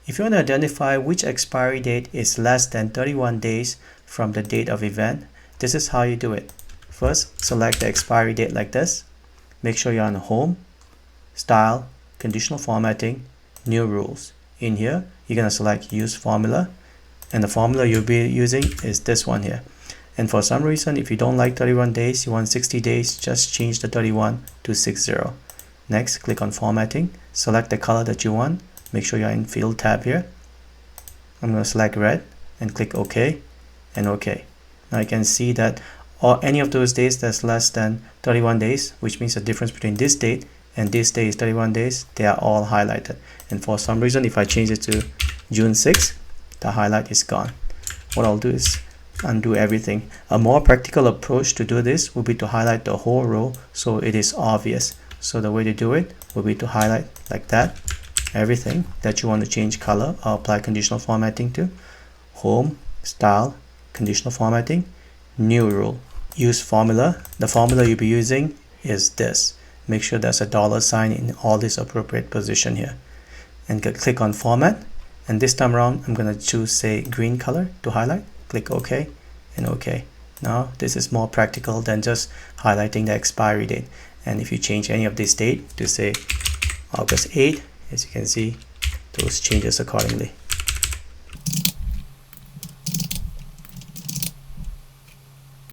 If you want to identify which expiry date is less than 31 days from the date of event, this is how you do it. First, select the expiry date like this. Make sure you're on Home, Style, Conditional Formatting, New Rules. In here, you're going to select Use Formula, and the formula you'll be using is this one here. And for some reason, if you don't like 31 days, you want 60 days, just change the 31 to 60. Next, click on Formatting, select the color that you want. Make sure you're in Field tab here. I'm going to select red and click OK and OK. Now you can see that any of those days that's less than 31 days, which means the difference between this date and this day is 31 days, they are all highlighted. And for some reason, if I change it to June 6, the highlight is gone. What I'll do is undo everything. A more practical approach to do this would be to highlight the whole row so it is obvious. So the way to do it will be to highlight like that everything that you want to change color or apply conditional formatting to. Home, Style, Conditional Formatting, New Rule. Use formula. The formula you'll be using is this. Make sure there's a $sign in all this appropriate position here. And click on Format. And this time around, I'm going to choose, say, green color to highlight. Click OK and OK. Now, this is more practical than just highlighting the expiry date. And if you change any of this date to, say, August 8, as you can see, those changes accordingly.